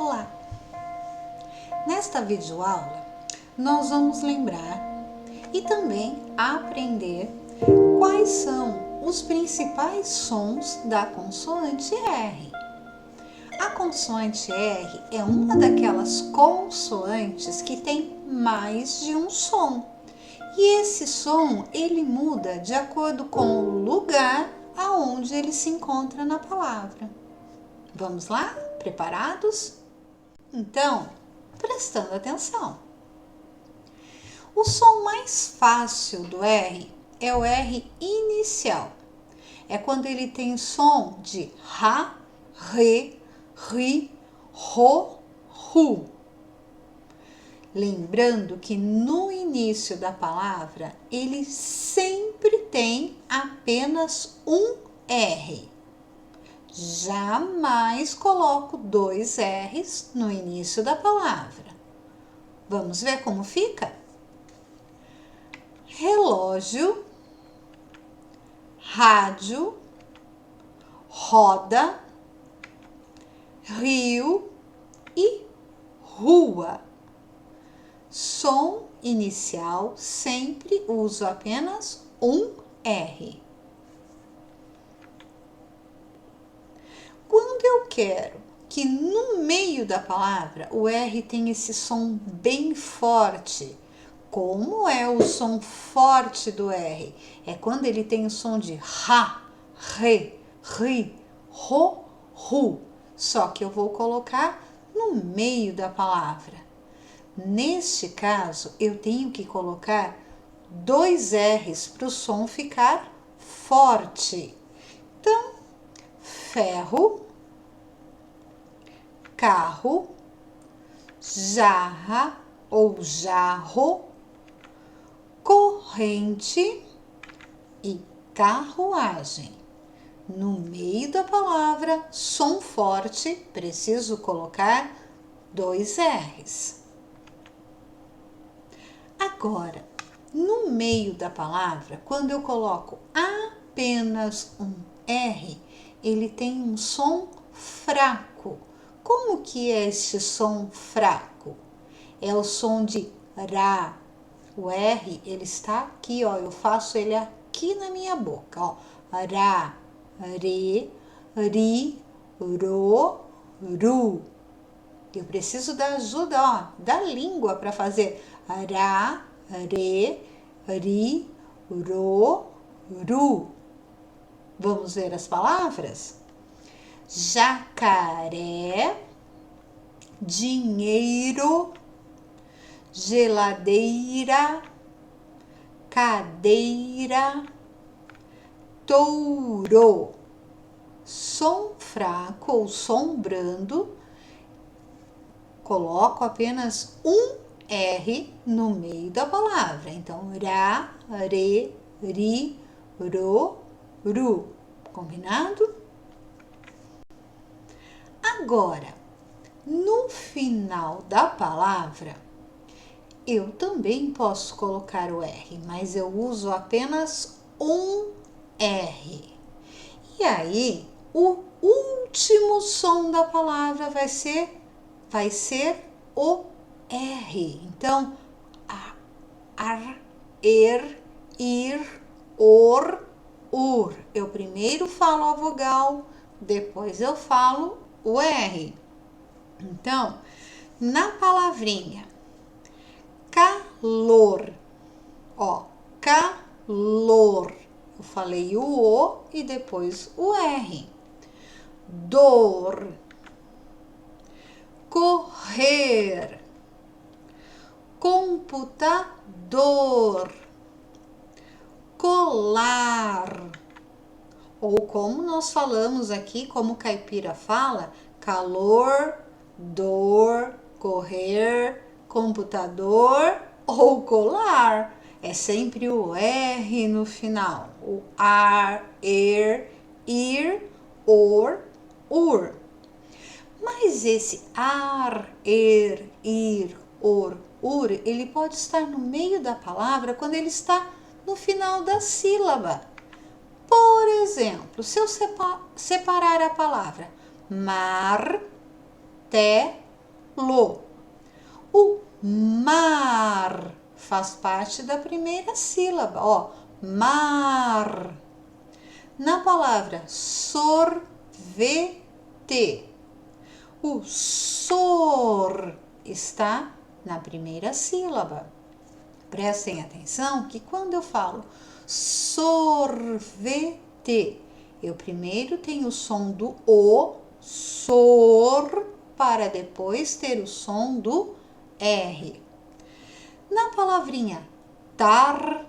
Olá! Nesta videoaula, nós vamos lembrar e também aprender quais são os principais sons da consoante R. A consoante R é uma daquelas consoantes que tem mais de um som. E esse som, ele muda de acordo com o lugar aonde ele se encontra na palavra. Vamos lá? Preparados? Então, prestando atenção. O som mais fácil do R é o R inicial. É quando ele tem som de Rá, Rê, Ri, Rô, Ru. Lembrando que no início da palavra, ele sempre tem apenas um R. Jamais coloco dois R's no início da palavra. Vamos ver como fica? Relógio, rádio, roda, rio e rua. Som inicial, sempre uso apenas um R. Quando eu quero que no meio da palavra o R tenha esse som bem forte, como é o som forte do R? É quando ele tem o som de Rá, Rê, Ri, Rô, Ru. Só que eu vou colocar no meio da palavra. Neste caso, eu tenho que colocar dois R's para o som ficar forte. Então, ferro, carro, jarra ou jarro, corrente e carruagem. No meio da palavra, som forte, preciso colocar dois R's. Agora, no meio da palavra, quando eu coloco apenas um R, ele tem um som fraco. Como que é este som fraco? É o som de Rá. O R, ele está aqui, ó, eu faço ele aqui na minha boca, ó. Rá, Rê, Ri, Rô, Ru. Eu preciso da ajuda, ó, da língua para fazer Rá, Rê, Ri, Rô, Ru. Vamos ver as palavras? Jacaré, dinheiro, geladeira, cadeira, touro. Som fraco ou som brando, coloco apenas um R no meio da palavra. Então, Rá, Rê, Ri, Rô, Ru. Combinado? Agora, no final da palavra, eu também posso colocar o R, mas eu uso apenas um R. E aí, o último som da palavra vai ser o R. Então, ar, ir, or, ur. Eu primeiro falo a vogal, depois eu falo o R. Então, na palavrinha calor, ó, calor. Eu falei o O e depois o R. Dor, correr, computador, colar. Ou como nós falamos aqui, como caipira fala, calor, dor, correr, computador ou colar. É sempre o R no final. O ar, ir, or, ur. Mas esse ar, ir, or, ur, ele pode estar no meio da palavra quando ele está no final da sílaba. Por exemplo, se eu separar a palavra mar, O mar faz parte da primeira sílaba, ó, mar. Na palavra sorvete, o sor está na primeira sílaba. Prestem atenção que quando eu falo sorvete, eu primeiro tenho o som do O, sor, para depois ter o som do R. Na palavrinha tartaruga,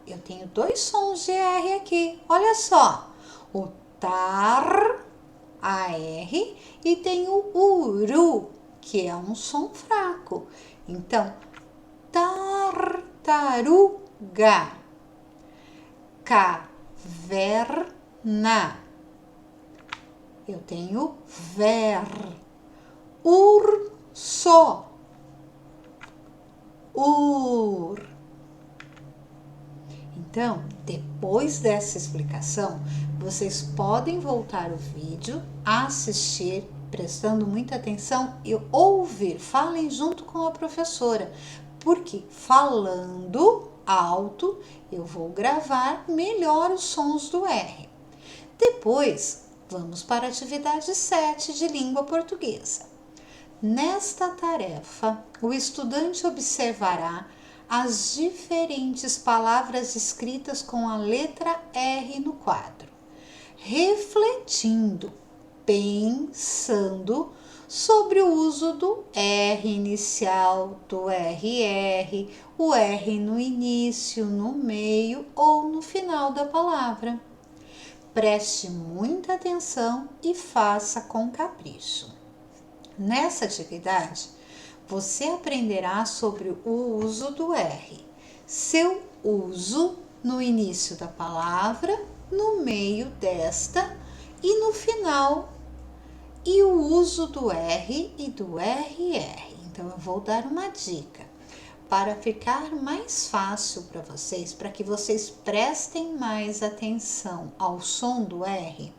eu tenho dois sons de R aqui. Olha só, o tar, AR, e tem o uru, que é um som fraco. Então, tartaruga, caverna, eu tenho ver, urso, ur. Então, depois dessa explicação, vocês podem voltar o vídeo, assistir, prestando muita atenção e ouvir. Falem junto com a professora, porque falando alto, eu vou gravar melhor os sons do R. Depois, vamos para a atividade 7 de língua portuguesa. Nesta tarefa, o estudante observará as diferentes palavras escritas com a letra R no quadro, refletindo, pensando sobre o uso do R inicial, do RR, o R no início, no meio ou no final da palavra. Preste muita atenção e faça com capricho. Nessa atividade, você aprenderá sobre o uso do R, seu uso no início da palavra, no meio desta e no final, e o uso do R e do RR. Então, eu vou dar uma dica para ficar mais fácil para vocês, para que vocês prestem mais atenção ao som do R.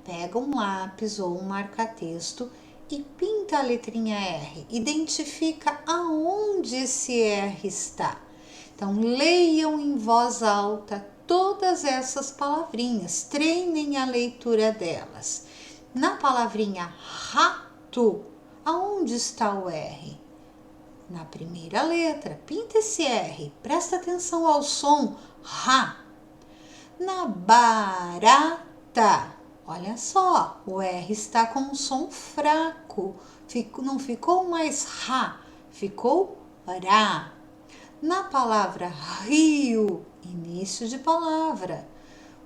Pega um lápis ou um marca-texto e pinta a letrinha R, identifica aonde esse R está. Então, leiam em voz alta todas essas palavrinhas, treinem a leitura delas. Na palavrinha rato, aonde está o R? Na primeira letra, pinta esse R, presta atenção ao som Ra. Na barata, olha só, o R está com um som fraco, não ficou mais Ra, ficou Ra. Na palavra rio, início de palavra,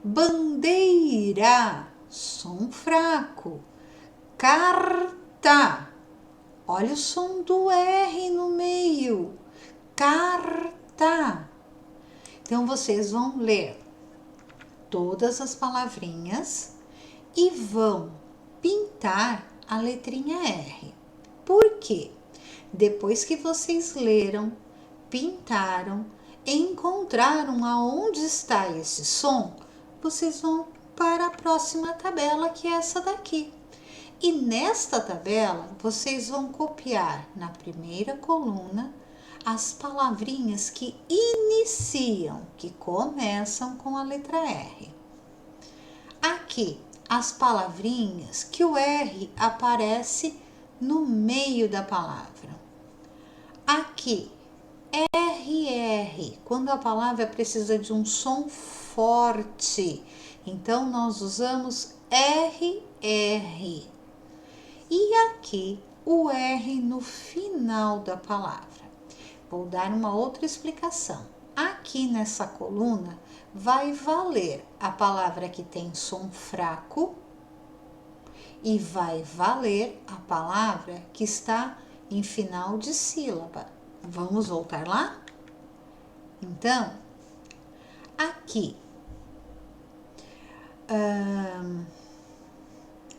bandeira, som fraco, carta, olha o som do R no meio, carta. Então, vocês vão ler todas as palavrinhas e vão pintar a letrinha R. Por quê? Depois que vocês leram, pintaram, encontraram aonde está esse som, vocês vão para a próxima tabela, que é essa daqui. E nesta tabela, vocês vão copiar na primeira coluna as palavrinhas que iniciam, que começam com a letra R. Aqui, as palavrinhas que o R aparece no meio da palavra. Aqui, RR, quando a palavra precisa de um som forte, então nós usamos RR. E aqui, o R no final da palavra. Vou dar uma outra explicação. Aqui nessa coluna, vai valer a palavra que tem som fraco e vai valer a palavra que está em final de sílaba. Vamos voltar lá? Então, aqui,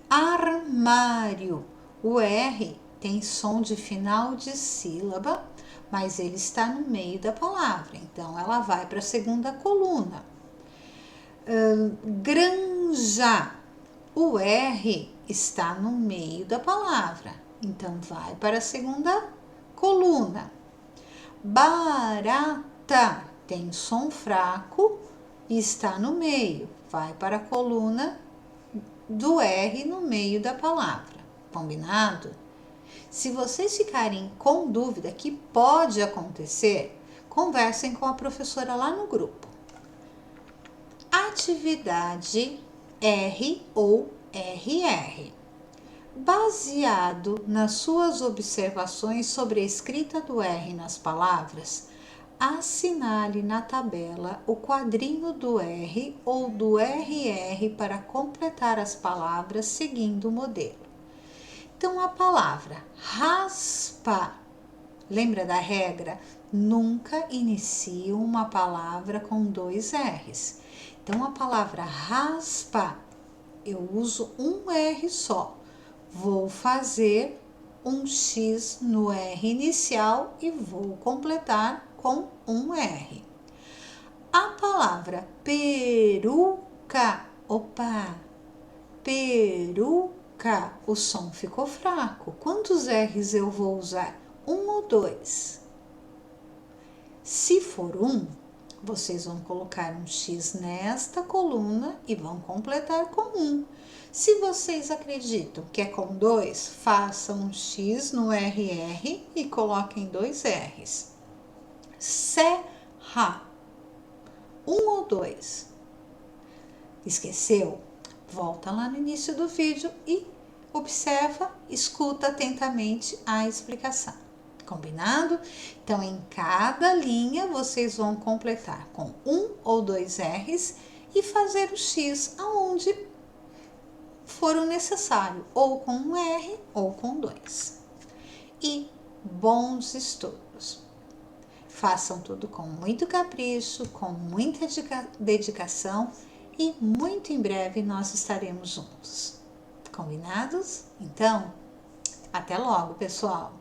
armário, o R tem som de final de sílaba, mas ele está no meio da palavra, então ela vai para a segunda coluna. Granja, o R está no meio da palavra, então vai para a segunda coluna. Barata tem som fraco e está no meio, vai para a coluna do R no meio da palavra. Combinado? Se vocês ficarem com dúvida, que pode acontecer, conversem com a professora lá no grupo. Atividade R ou RR. Baseado nas suas observações sobre a escrita do R nas palavras, assinale na tabela o quadrinho do R ou do RR para completar as palavras seguindo o modelo. Então, a palavra raspa, lembra da regra? Nunca inicie uma palavra com 2 R's. Então, a palavra raspa, eu uso um R só. Vou fazer um X no R inicial e vou completar com um R. A palavra peruca, peruca, o som ficou fraco. Quantos R's eu vou usar? 1 ou 2? Se for 1, vocês vão colocar um X nesta coluna e vão completar com 1. Se vocês acreditam que é com 2, façam um X no RR e coloquem 2 R's. Serra, 1 ou 2? Esqueceu? Volta lá no início do vídeo e observa, escuta atentamente a explicação. Combinado? Então, em cada linha, vocês vão completar com 1 ou 2 R's e fazer o X aonde for o necessário, ou com um R ou com 2. E bons estudos! Façam tudo com muito capricho, com muita dedicação e muito em breve nós estaremos juntos. Combinados? Então, até logo, pessoal!